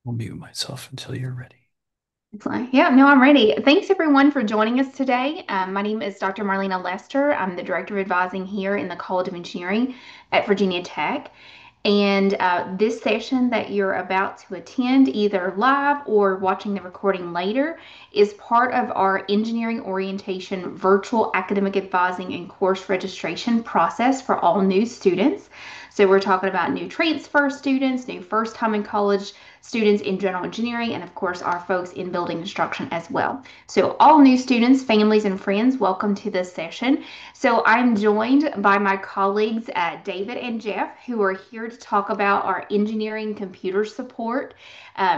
I'll mute myself until you're ready. Excellent. Yeah, no, I'm ready. Thanks everyone for joining us today. My name is Dr. Marlena Lester. I'm the Director of Advising here in the College of Engineering at Virginia Tech. And this session that you're about to attend, either live or watching the recording later, is part of our engineering orientation virtual academic advising and course registration process for all new students. So we're talking about new transfer students, new first time in college students in general engineering, and of course our folks in building instruction as well. So all new students, families, and friends, welcome to this session. So I'm joined by my colleagues, David and Jeff, who are here to talk about our engineering computer support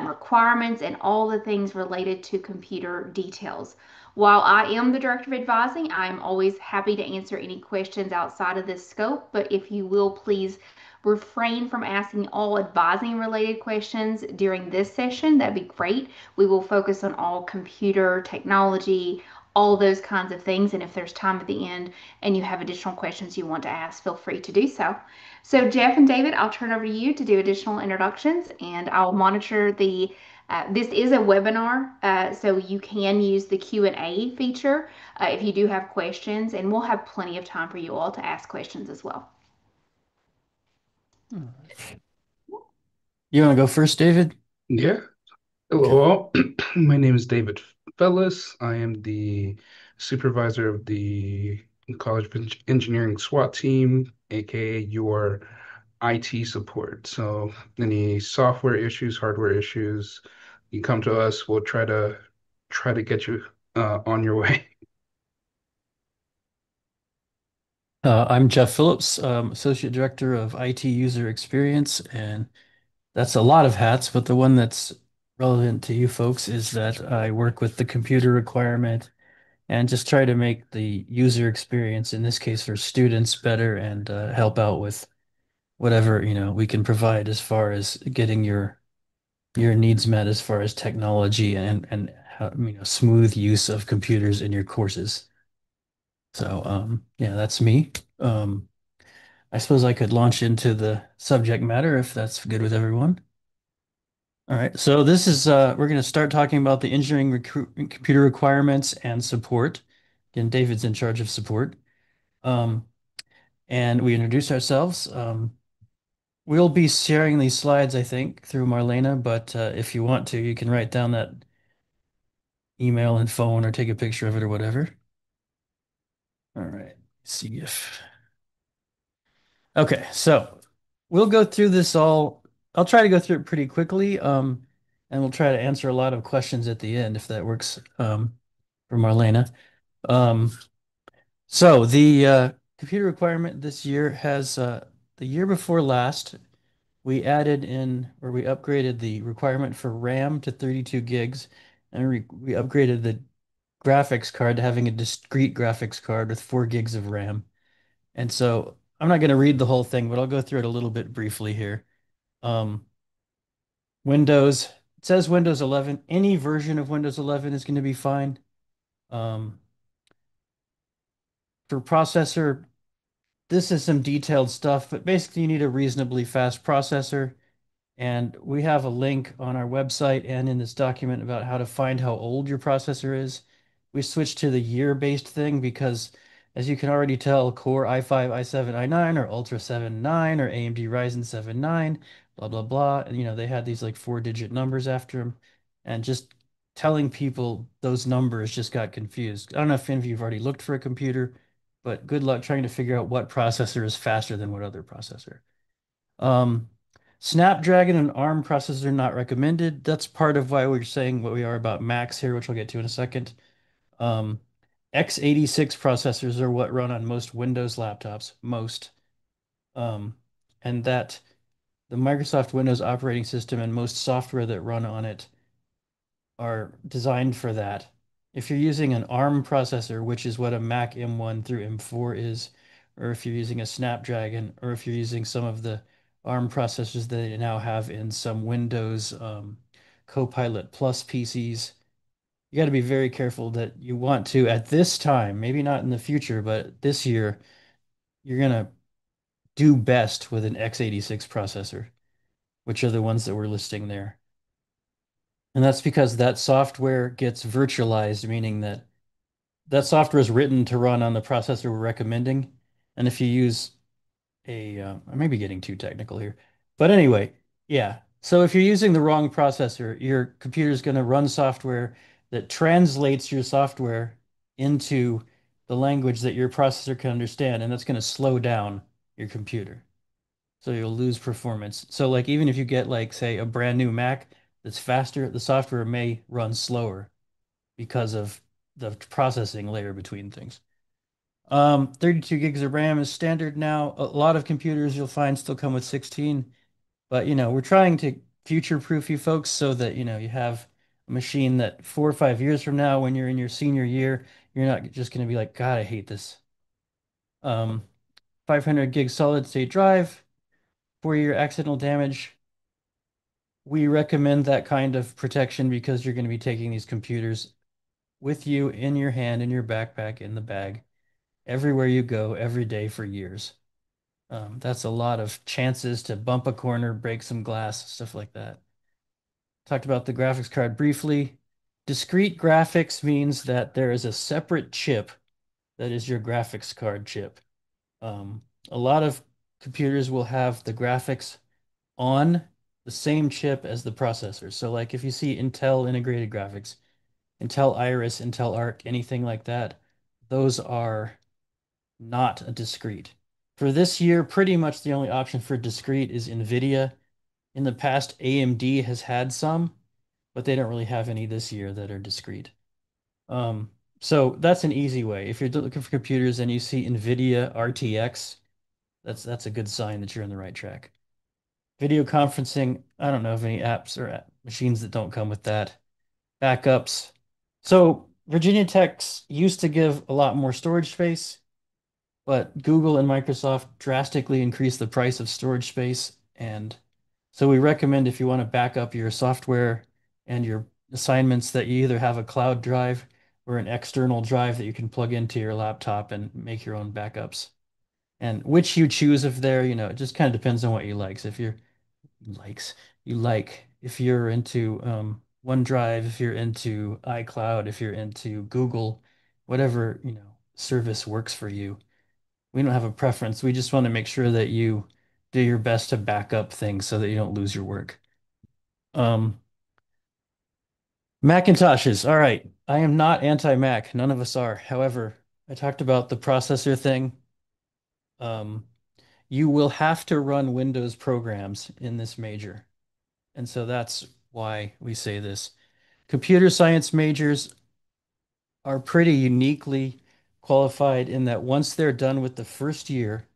requirements and all the things related to computer details. While I am the director of advising, I'm always happy to answer any questions outside of this scope. But if you will please refrain from asking all advising related questions during this session, that'd be great. We will focus on all computer technology, all those kinds of things. And if there's time at the end and you have additional questions you want to ask, feel free to do so. So Jeff and David, I'll turn over to you to do additional introductions and I'll monitor this is a webinar, so you can use the Q&A feature if you do have questions, and we'll have plenty of time for you all to ask questions as well. All right. You want to go first, David? Yeah. Okay. Hello, my name is David Fellis. I am the supervisor of the College of Engineering SWAT team, aka your IT support. So any software issues, hardware issues, you come to us. We'll try to get you on your way. I'm Jeff Phillips, Associate Director of IT User Experience, and that's a lot of hats, but the one that's relevant to you folks is that I work with the computer requirement and just try to make the user experience, in this case for students, better and help out with whatever, we can provide as far as getting your needs met as far as technology and how, smooth use of computers in your courses. So, yeah, that's me. I suppose I could launch into the subject matter if that's good with everyone. All right. So this is we're going to start talking about the engineering recruit computer requirements and support. Again, David's in charge of support. Um, and we introduce ourselves. We'll be sharing these slides, I think, through Marlena, but if you want to, you can write down that email and phone or take a picture of it or whatever. All right. See if. Okay, so we'll go through this all. I'll try to go through it pretty quickly, and we'll try to answer a lot of questions at the end if that works, for Marlena. Um, so the computer requirement this year has the year before last, we added in or we upgraded the requirement for RAM to 32 gigs, and we upgraded the graphics card to having a discrete graphics card with 4 gigs of RAM. And so I'm not going to read the whole thing, but I'll go through it a little bit briefly here. Um, Windows, it says Windows 11. Any version of Windows 11 is going to be fine. Um, for processor, this is some detailed stuff, but basically you need a reasonably fast processor. And we have a link on our website and in this document about how to find how old your processor is. We switched to the year-based thing because, as you can already tell, Core i5, i7, i9, or Ultra 7 9, or AMD Ryzen 7 9, blah, blah, blah. And, they had these like 4-digit numbers after them. And just telling people those numbers just got confused. I don't know if any of you have already looked for a computer, but good luck trying to figure out what processor is faster than what other processor. Um, Snapdragon and ARM processors are not recommended. That's part of why we're saying what we are about Macs here, which I'll get to in a second. Um, x86 processors are what run on most Windows laptops, most. Um, and that the Microsoft Windows operating system and most software that run on it are designed for that. If you're using an ARM processor, which is what a Mac M1 through M4 is, or if you're using a Snapdragon, or if you're using some of the ARM processors that they now have in some Windows Copilot Plus PCs, you got to be very careful that you want to, at this time, maybe not in the future, but this year, you're going to do best with an x86 processor, which are the ones that we're listing there. And that's because that software gets virtualized, meaning that that software is written to run on the processor we're recommending. And if you use I may be getting too technical here, but anyway, yeah. So if you're using the wrong processor, your computer's going to run software that translates your software into the language that your processor can understand, and that's going to slow down your computer. So you'll lose performance. So like even if you get like say a brand new Mac that's faster, the software may run slower because of the processing layer between things. 32 gigs of RAM is standard now. A lot of computers you'll find still come with 16, but we're trying to future-proof you folks so that, you have a machine that 4 or 5 years from now, when you're in your senior year, you're not just going to be like, God, I hate this. Um, 500 gig solid state drive for your accidental damage. We recommend that kind of protection because you're going to be taking these computers with you in your hand, in your backpack, in the bag, everywhere you go, every day for years. That's a lot of chances to bump a corner, break some glass, stuff like that. Talked about the graphics card briefly. Discrete graphics means that there is a separate chip that is your graphics card chip. Um, a lot of computers will have the graphics on the same chip as the processor. So like if you see Intel integrated graphics, Intel Iris, Intel Arc, anything like that, those are not a discrete. For this year, pretty much the only option for discrete is NVIDIA. In the past, AMD has had some, but they don't really have any this year that are discrete. Um, so that's an easy way. If you're looking for computers and you see NVIDIA RTX, that's a good sign that you're on the right track. Video conferencing, I don't know of any apps or machines that don't come with that. Backups. So Virginia Tech's used to give a lot more storage space. But Google and Microsoft drastically increased the price of storage space. And so we recommend if you want to back up your software and your assignments that you either have a cloud drive or an external drive that you can plug into your laptop and make your own backups. And which you choose if they're, it just kind of depends on what you like. So if you're likes, you like, if you're into OneDrive, if you're into iCloud, if you're into Google, whatever, service works for you. We don't have a preference. We just want to make sure that you do your best to back up things so that you don't lose your work. Um, Macintoshes. All right. I am not anti-Mac. None of us are. However, I talked about the processor thing. Um, you will have to run Windows programs in this major. And so that's why we say this. Computer science majors are pretty uniquely qualified in that once they're done with the first year,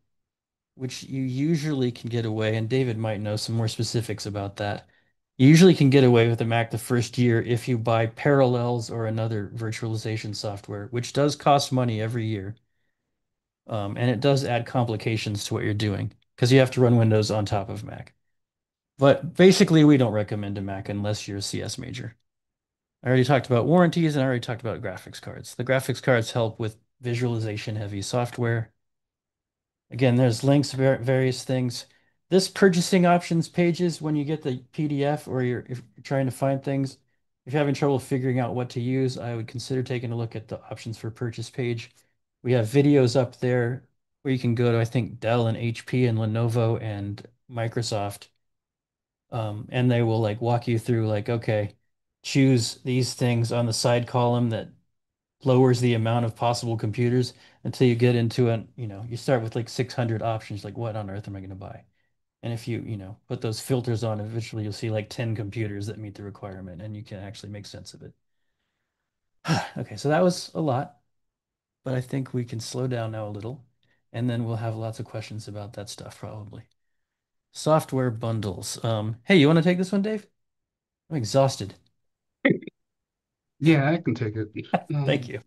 which you usually can get away, and David might know some more specifics about that. You usually can get away with a Mac the first year if you buy Parallels or another virtualization software, which does cost money every year. And it does add complications to what you're doing because you have to run Windows on top of Mac. But basically, we don't recommend a Mac unless you're a CS major. I already talked about warranties and I already talked about graphics cards. The graphics cards help with visualization heavy software. Again, there's links to various things. This purchasing options pages, when you get the PDF or if you're trying to find things, if you're having trouble figuring out what to use, I would consider taking a look at the options for purchase page. We have videos up there where you can go to, I think, Dell and HP and Lenovo and Microsoft. And they will like walk you through like, okay, choose these things on the side column that lowers the amount of possible computers until you get into you start with like 600 options. Like, what on earth am I going to buy? And if you put those filters on, eventually you'll see like 10 computers that meet the requirement and you can actually make sense of it. Okay, so that was a lot, but I think we can slow down now a little, and then we'll have lots of questions about that stuff probably. Software bundles. Hey, you want to take this one, Dave? I'm exhausted. Yeah, I can take it. Thank Um, you.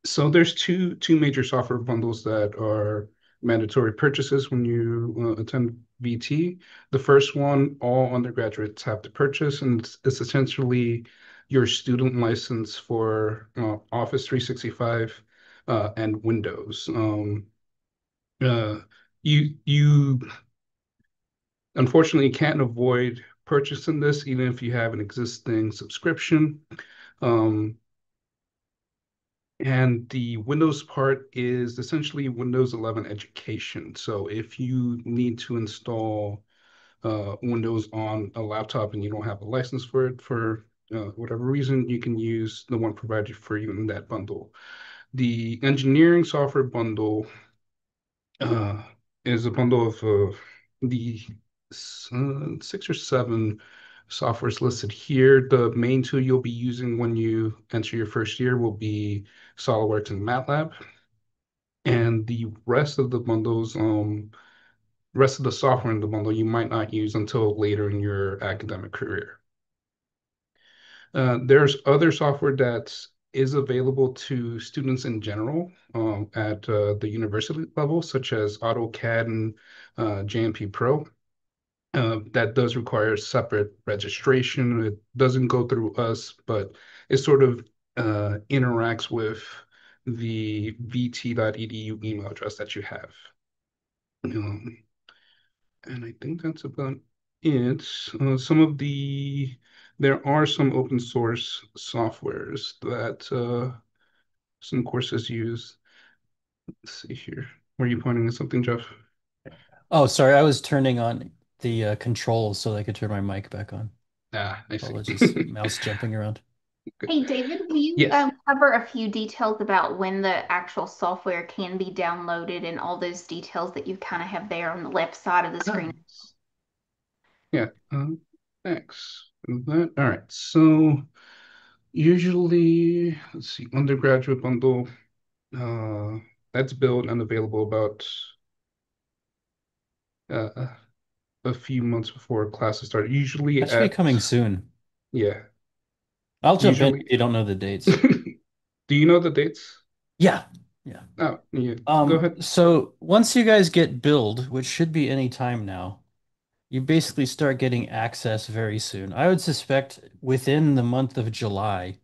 so there's two major software bundles that are mandatory purchases when you attend VT. The first one, all undergraduates have to purchase, and it's essentially your student license for Office 365 and Windows. Uh, you unfortunately can't avoid purchasing this, even if you have an existing subscription. Um, and the Windows part is essentially Windows 11 education. So if you need to install Windows on a laptop and you don't have a license for it for whatever reason, you can use the one provided for you in that bundle. The engineering software bundle uh, is a bundle of the 6 or 7 softwares listed here. The main two you'll be using when you enter your first year will be SOLIDWORKS and MATLAB. And the rest of the software in the bundle you might not use until later in your academic career. There's other software that is available to students in general at the university level, such as AutoCAD and JMP Pro. That does require separate registration. It doesn't go through us, but it sort of interacts with the vt.edu email address that you have. Um, and I think that's about it. There are some open source softwares that some courses use. Let's see here. Were you pointing at something, Jeff? Oh, sorry, I was turning on the controls so I could turn my mic back on. Ah, I see. Apologies, mouse jumping around. Hey, David, will you Yes. cover a few details about when the actual software can be downloaded and all those details that you kind of have there on the left side of the Ah, screen? yeah. Thanks for that. All right. So usually, let's see, undergraduate bundle, uh, that's built and available about uh, a few months before classes start. Usually That should be at, coming soon. yeah, I'll jump in usually. if you don't know the dates. Do you know the dates? Yeah. Yeah. Oh, yeah. Go ahead. So once you guys get billed, which should be any time now, you basically start getting access very soon. I would suspect within the month of July,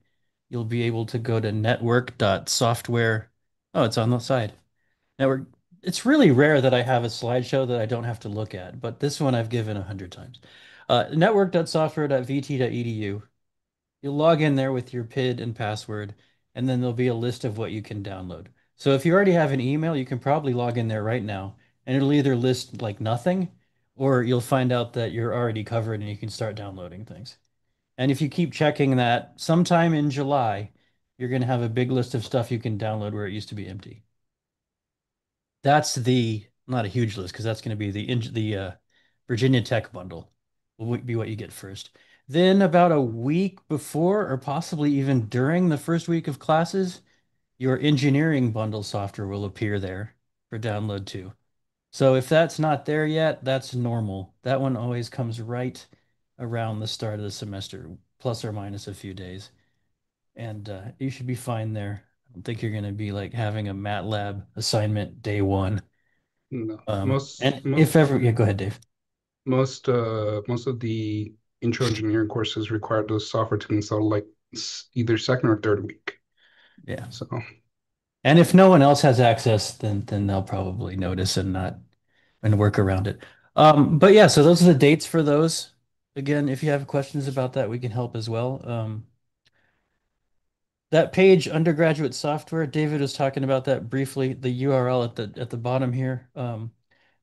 you'll be able to go to network.software. Oh, it's on the side. Network. It's really rare that I have a slideshow that I don't have to look at, but this one I've given 100 times. Network.software.vt.edu. You'll log in there with your PID and password, and then there'll be a list of what you can download. So if you already have an email, you can probably log in there right now, and it'll either list like nothing, or you'll find out that you're already covered and you can start downloading things. And if you keep checking that, sometime in July, you're going to have a big list of stuff you can download where it used to be empty. That's the not a huge list because that's going to be the Virginia Tech bundle will be what you get first. Then about a week before or possibly even during the first week of classes, your engineering bundle software will appear there for download too. So if that's not there yet, that's normal. That one always comes right around the start of the semester, plus or minus a few days. And you should be fine there. I don't think you're going to be like having a MATLAB assignment day one. No. And if ever, yeah, go ahead, Dave. Most of the intro engineering courses require the software to be installed like either second or third week. Yeah. So And if no one else has access, then they'll probably notice and not and work around it. But yeah, so those are the dates for those. Again, if you have questions about that, we can help as well. That page, undergraduate software, David was talking about that briefly, the URL at the bottom here.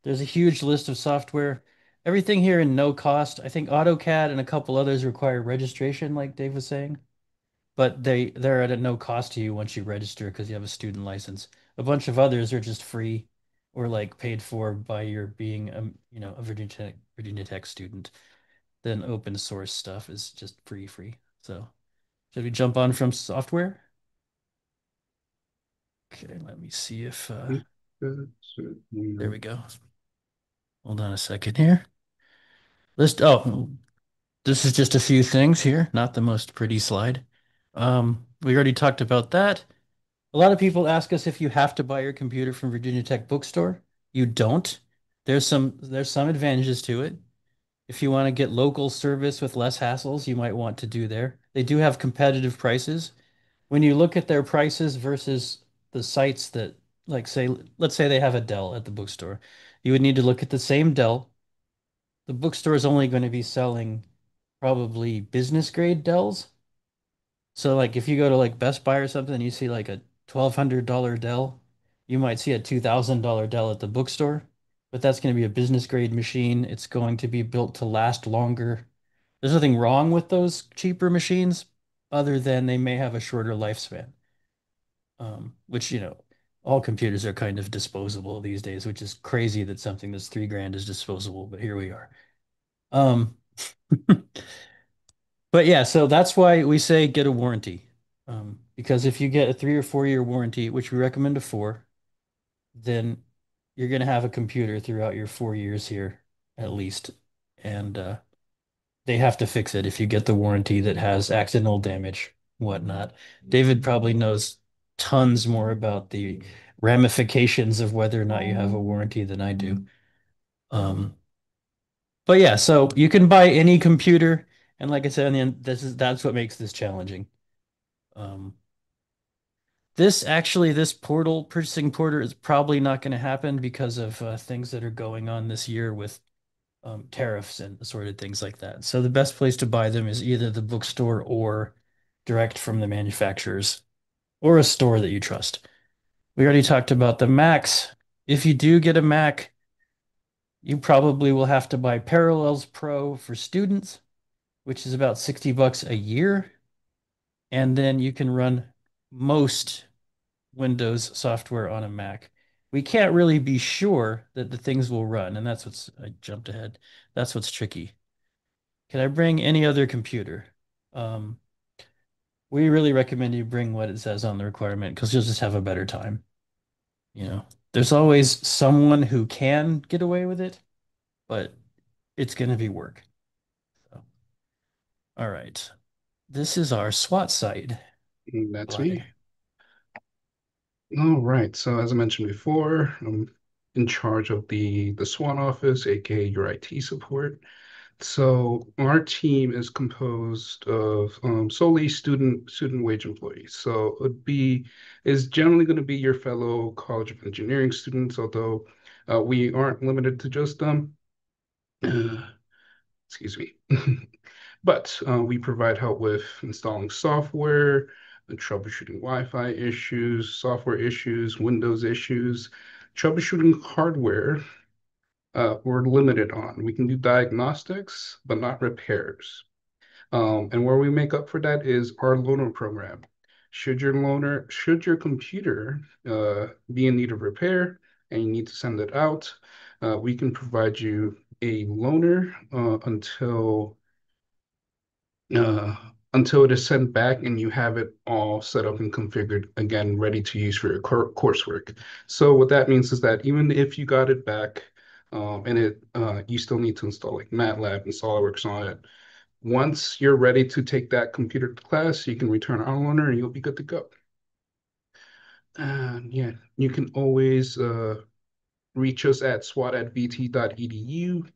There's a huge list of software. Everything here in no cost. I think AutoCAD and a couple others require registration, like Dave was saying. But they're at a no cost to you once you register because you have a student license. A bunch of others are just free or like paid for by your being a Virginia Tech student. Then open source stuff is just free. So should we jump on from software? Okay, let me see if there we go. Hold on a second here. This is just a few things here, not the most pretty slide. We already talked about that. A lot of people ask us if you have to buy your computer from Virginia Tech Bookstore. You don't. There's some advantages to it. If you want to get local service with less hassles, you might want to do there. They do have competitive prices. When you look at their prices versus the sites that, like, let's say they have a Dell at the bookstore, you would need to look at the same Dell. The bookstore is only going to be selling probably business grade Dells. So like if you go to like Best Buy or something and you see like a $1,200 Dell, you might see a $2,000 Dell at the bookstore, but that's going to be a business grade machine. It's going to be built to last longer. There's nothing wrong with those cheaper machines other than they may have a shorter lifespan. Which, all computers are kind of disposable these days, which is crazy that something that's 3 grand is disposable, but here we are. Um, But yeah, so that's why we say get a warranty. Because if you get a 3 or 4 year warranty, which we recommend a 4, then you're going to have a computer throughout your 4 years here at least. And they have to fix it if you get the warranty that has accidental damage, whatnot. David probably knows tons more about the ramifications of whether or not you have a warranty than I do. Um, but yeah, so you can buy any computer, and like I said, in the end, that's what makes this challenging. Um, this portal purchasing porter is probably not going to happen because of things that are going on this year with tariffs and assorted things like that. So the best place to buy them is either the bookstore or direct from the manufacturers or a store that you trust. We already talked about the Macs. If you do get a Mac, you probably will have to buy Parallels Pro for students, which is about 60 bucks a year. And then you can run most Windows software on a Mac. We can't really be sure that the things will run, and I jumped ahead. That's what's tricky. Can I bring any other computer? Um, we really recommend you bring what it says on the requirement because you'll just have a better time. You know, there's always someone who can get away with it, but it's going to be work. So, all right. This is our SWAT site That's me. slide. All right. So as I mentioned before, I'm in charge of the SWAT office, aka your IT support. So our team is composed of solely student wage employees. So it would be is generally going to be your fellow College of Engineering students, although we aren't limited to just them. Excuse me. But we provide help with installing software, troubleshooting Wi-Fi issues, software issues, Windows issues, troubleshooting hardware. We're limited on. We can do diagnostics, but not repairs. And where we make up for that is our loaner program. Should your computer be in need of repair and you need to send it out, we can provide you a loaner uh, until it is sent back and you have it all set up and configured again, ready to use for your coursework. So what that means is that even if you got it back, and you still need to install like MATLAB and SolidWorks on it. Once you're ready to take that computer to class, you can return our loaner and you'll be good to go. And yeah, you can always reach us at swat@vt.edu.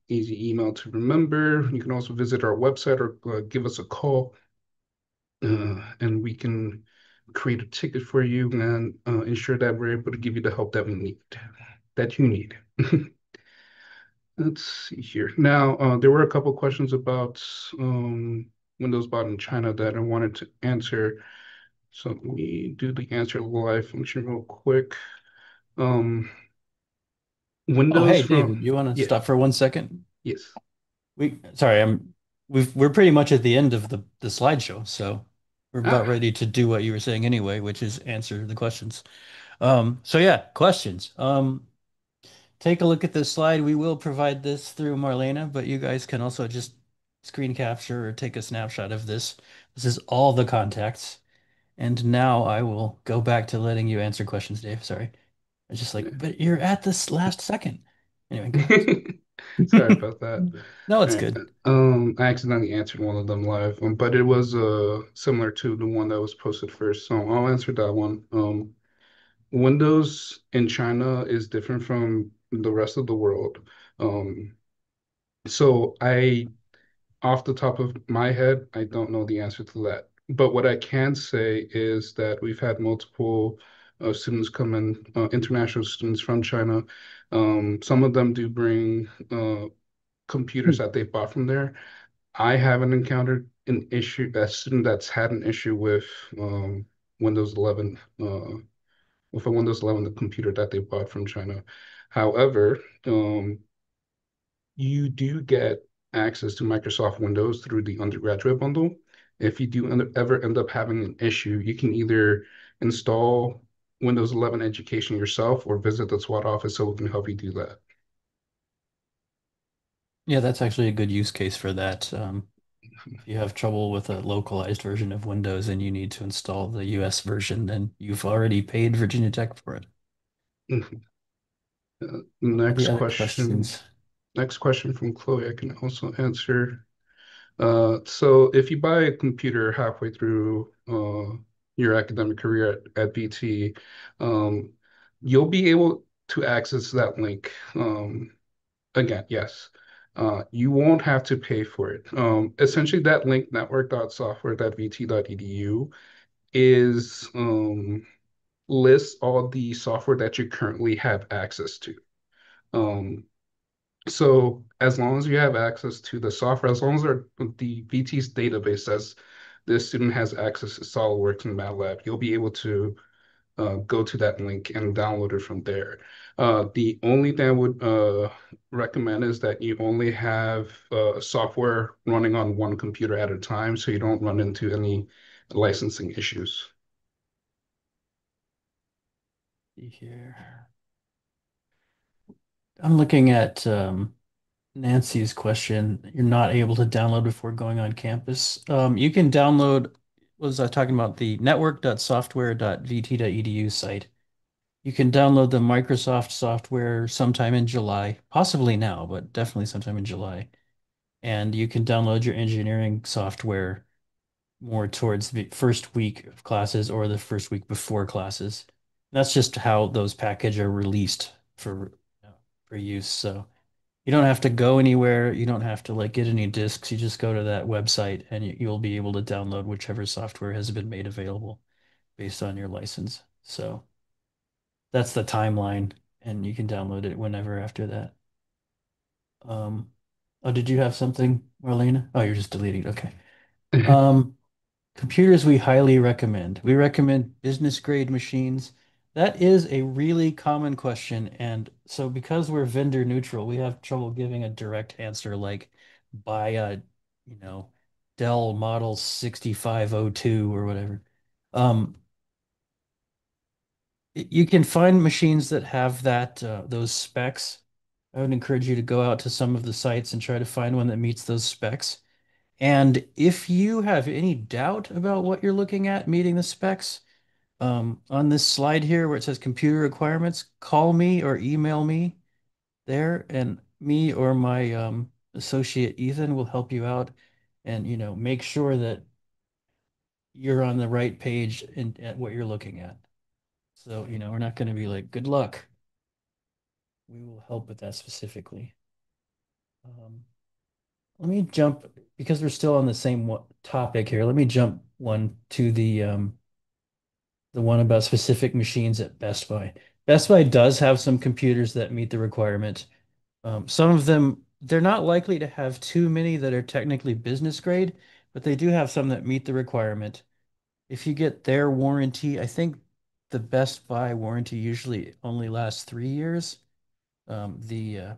Easy email to remember. You can also visit our website or give us a call, and we can create a ticket for you and ensure that we're able to give you the help that you need. Let's see here. Now, there were a couple questions about Windows bought in China that I wanted to answer. So let me do the answer live function real quick. Um, Oh, Windows hey, from, David, you want to yeah, stop for 1 second? yes. Sorry, we're pretty much at the end of the slideshow, so we're about Ah, ready to do what you were saying anyway, which is answer the questions. So yeah, questions. Take a look at this slide. We will provide this through Marlena, but you guys can also just screen capture or take a snapshot of this. This is all the contacts. And now I will go back to letting you answer questions, Dave. Sorry. It's just like, but you're at this last second. Anyway, go sorry ahead. about that. No, All it's right. good. I accidentally answered one of them live, but it was similar to the one that was posted first, so I'll answer that one. Windows in China is different from the rest of the world. Um, so off the top of my head, I don't know the answer to that. But what I can say is that we've had multiple students come in, international students from China. Some of them do bring computers that they bought from there. I haven't encountered an issue, a student that's had an issue with um, Windows 11, with a Windows 11 the computer that they bought from China. However, you do get access to Microsoft Windows through the undergraduate bundle. If you do ever end up having an issue, you can either install Windows 11 Education yourself or visit the SWAT office so we can help you do that. Yeah, that's actually a good use case for that. If you have trouble with a localized version of Windows and you need to install the US version, then you've already paid Virginia Tech for it. What are the Next other question. questions? Next question from Chloe, I can also answer. So if you buy a computer halfway through your academic career at BT, um, you'll be able to access that link. Again, yes. You won't have to pay for it. Essentially, that link, network.software.vt.edu, is lists all the software that you currently have access to. Um, so as long as you have access to the software, as long as the VT's database says this student has access to SolidWorks and MATLAB, you'll be able to go to that link and download it from there. The only thing I would recommend is that you only have software running on one computer at a time so you don't run into any licensing issues. See here. I'm looking at Nancy's question. You're not able to download before going on campus. You can download, what was I talking about? The network.software.vt.edu site. You can download the Microsoft software sometime in July, possibly now, but definitely sometime in July. And you can download your engineering software more towards the first week of classes or the first week before classes. That's just how those packages are released for use. So you don't have to go anywhere. You don't have to like get any disks. You just go to that website and you'll be able to download whichever software has been made available based on your license. So that's the timeline, and you can download it whenever after that. Um, oh, did you have something, Marlena? Oh, you're just deleting. Okay. Um, Computers we highly recommend. We recommend business grade machines. That is a really common question. And so because we're vendor neutral, we have trouble giving a direct answer like buy a, you know, Dell Model 6502 or whatever. Um, you can find machines that have those specs. I would encourage you to go out to some of the sites and try to find one that meets those specs. And if you have any doubt about what you're looking at meeting the specs, on this slide here where it says computer requirements, call me or email me there, and me or my associate Ethan will help you out and make sure that you're on the right page in at what you're looking at. So, we're not going to be like, good luck. We will help with that specifically. Um, Let me jump because we're still on the same topic here. Let me jump one to the one about specific machines at Best Buy. Best Buy does have some computers that meet the requirement. Some of them, they're not likely to have too many that are technically business grade, but they do have some that meet the requirement. If you get their warranty, I think the Best Buy warranty usually only lasts 3 years. The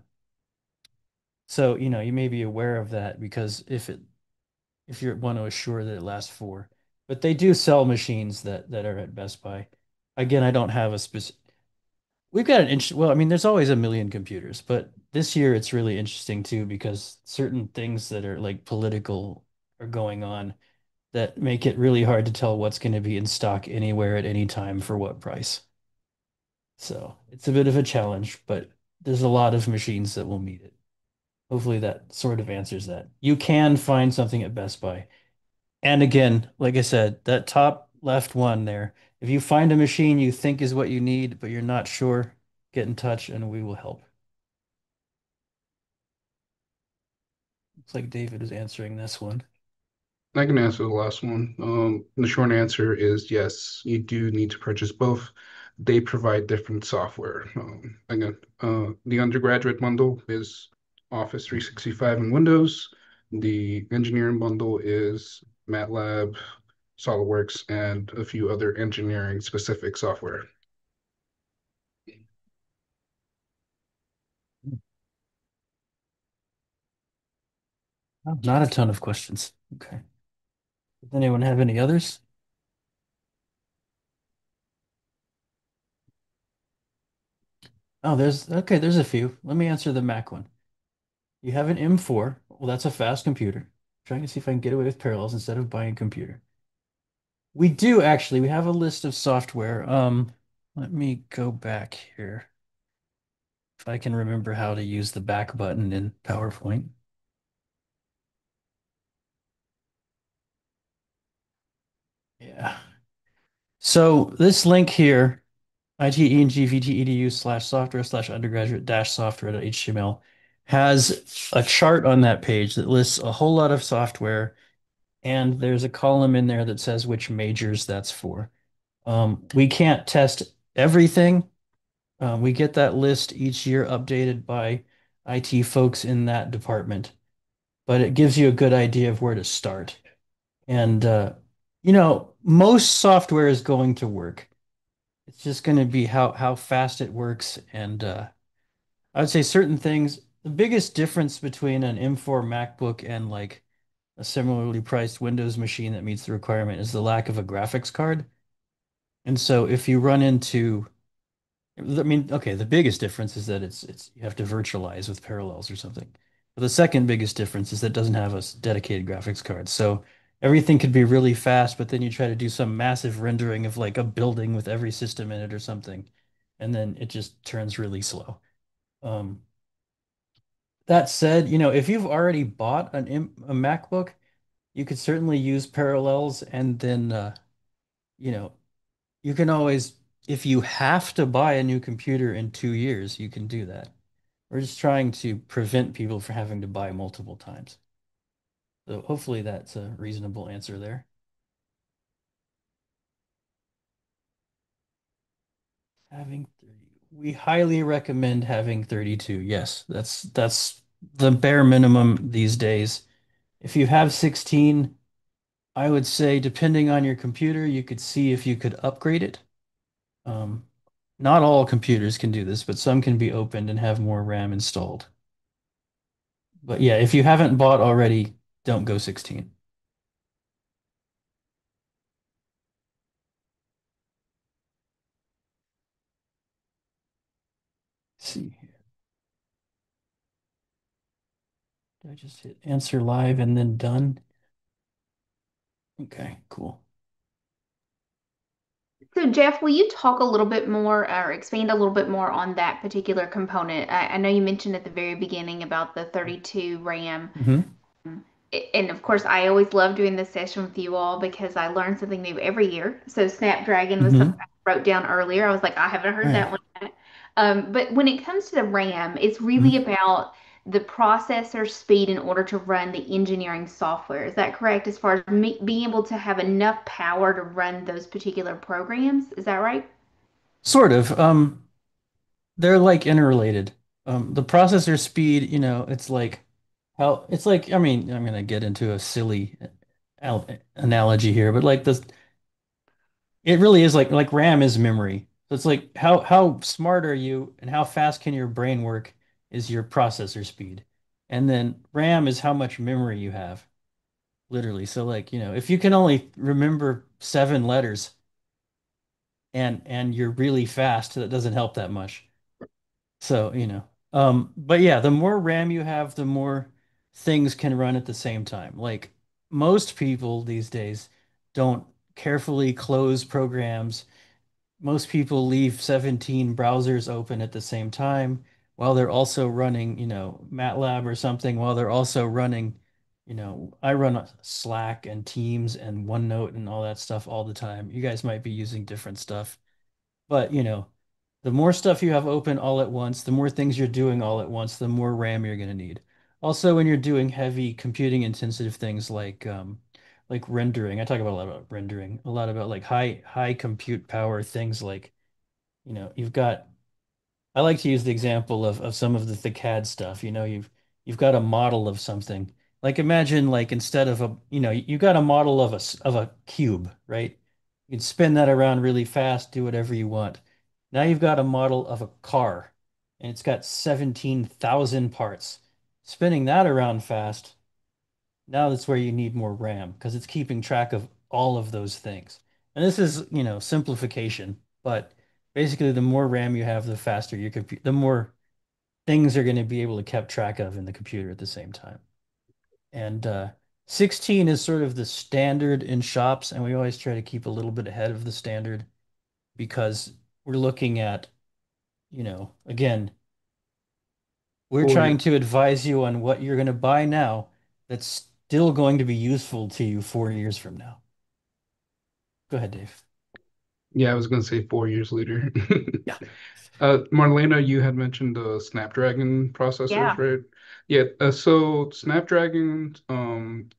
So you may be aware of that because if you want to assure that it lasts four. But they do sell machines that are at Best Buy. Again, I don't have a specific. We've got an inch. Well, I mean, there's always a million computers, but this year it's really interesting too because certain things that are like political are going on that make it really hard to tell what's going to be in stock anywhere at any time for what price. So it's a bit of a challenge, but there's a lot of machines that will meet it. Hopefully that sort of answers that. You can find something at Best Buy. And again, like I said, that top left one there, if you find a machine you think is what you need, but you're not sure, get in touch and we will help. Looks like David is answering this one. I can answer the last one. The short answer is yes, you do need to purchase both. They provide different software. Again, the undergraduate bundle is Office 365 and Windows. The engineering bundle is MATLAB, SOLIDWORKS, and a few other engineering specific software. Oh, not a ton of questions. Okay. Does anyone have any others? Oh, there's a few. Let me answer the Mac one. You have an M4. Well, that's a fast computer. Trying to see if I can get away with parallels instead of buying a computer. We do actually. We have a list of software. Let me go back here. If I can remember how to use the back button in PowerPoint. Yeah. So this link here, itengvtedu/software/undergraduate-software.html, has a chart on that page that lists a whole lot of software, and there's a column in there that says which majors that's for. We can't test everything. We get that list each year updated by IT folks in that department, but it gives you a good idea of where to start. And most software is going to work. It's just going to be how fast it works. And I would say certain things, the biggest difference between an M4 MacBook and like a similarly priced Windows machine that meets the requirement is the lack of a graphics card. And so if you run into I mean, okay, the biggest difference is that it's you have to virtualize with Parallels or something. But the second biggest difference is that it doesn't have a dedicated graphics card. So everything could be really fast, but then you try to do some massive rendering of like a building with every system in it or something, and then it just turns really slow. Um, that said, if you've already bought a MacBook, you could certainly use Parallels, and then you know, you can always, if you have to buy a new computer in 2 years, you can do that. We're just trying to prevent people from having to buy multiple times. So hopefully that's a reasonable answer there. Having 30. We highly recommend having 32. Yes, that's the bare minimum these days. If you have 16, I would say depending on your computer, you could see if you could upgrade it. Um, Not all computers can do this, but some can be opened and have more RAM installed. But yeah, if you haven't bought already, don't go 16. Let's see here. Did I just hit answer live and then done? Okay, cool. So, Jeff, will you talk a little bit more or expand a little bit more on that particular component? I know you mentioned at the very beginning about the 32 RAM. Hmm. And of course, I always love doing this session with you all because I learn something new every year. So Snapdragon was something Hmm. I wrote down earlier. I was like, I haven't All heard right. that one yet. But when it comes to the RAM, it's really Mhm. about the processor speed in order to run the engineering software. Is that correct? As far as me being able to have enough power to run those particular programs? Is that right? Sort of. They're like interrelated. The processor speed, it's like, I mean, I'm gonna get into a silly analogy here, but like this, it really is like RAM is memory. So it's like how smart are you and how fast can your brain work is your processor speed. And then RAM is how much memory you have, literally. So like, if you can only remember 7 letters and you're really fast, that doesn't help that much. So, but yeah, the more RAM you have, the more things can run at the same time. Like most people these days don't carefully close programs. Most people leave 17 browsers open at the same time while they're also running, MATLAB or something, while they're also running, I run Slack and Teams and OneNote and all that stuff all the time. You guys might be using different stuff. But, the more stuff you have open all at once, the more things you're doing all at once, the more RAM you're going to need. Also, when you're doing heavy computing intensive things like rendering, I talk about a lot about rendering, a lot about like high compute power things like, you've got I like to use the example of some of the CAD stuff. You've got a model of something. Like imagine like instead of a, you got a model of a cube, right? You can spin that around really fast, do whatever you want. Now you've got a model of a car and it's got 17,000 parts. Spinning that around fast, now that's where you need more RAM because it's keeping track of all of those things. And this is, simplification, but basically the more RAM you have, the faster your computer, the more things are going to be able to keep track of in the computer at the same time. And 16 is sort of the standard in shops, and we always try to keep a little bit ahead of the standard because we're looking at, again, we're For trying to advise you on what you're going to buy now that's still going to be useful to you 4 years from now. Go ahead, Dave. Yeah, I was going to say 4 years later. Yeah. Marlena, you had mentioned the Snapdragon processors, Yeah. right? Yeah, so Snapdragon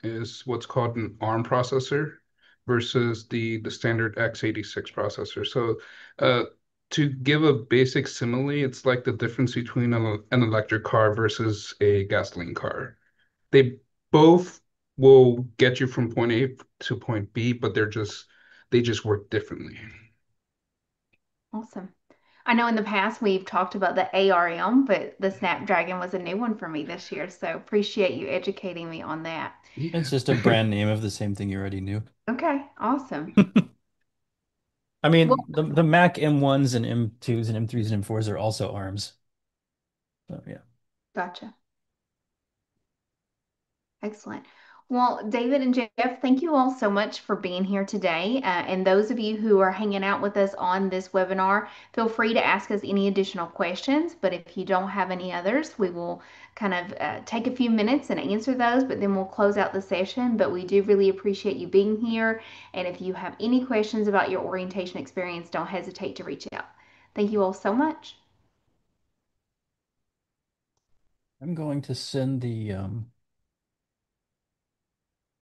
is what's called an ARM processor versus the standard x86 processor. So to give a basic simile, it's like the difference between an electric car versus a gasoline car. They both will get you from point A to point B, but they just work differently. Awesome. I know in the past we've talked about the ARM, but the Snapdragon was a new one for me this year. So appreciate you educating me on that. It's Yeah. just a brand name of the same thing you already knew. Okay, awesome. I Well, mean, the Mac M1s and M2s and M3s and M4s are also ARMs. So yeah. gotcha. Excellent. Well, David and Jeff, thank you all so much for being here today. And those of you who are hanging out with us on this webinar, feel free to ask us any additional questions. But if you don't have any others, we will kind of take a few minutes and answer those, but then we'll close out the session. But we do really appreciate you being here. And if you have any questions about your orientation experience, don't hesitate to reach out. Thank you all so much. I'm going to send the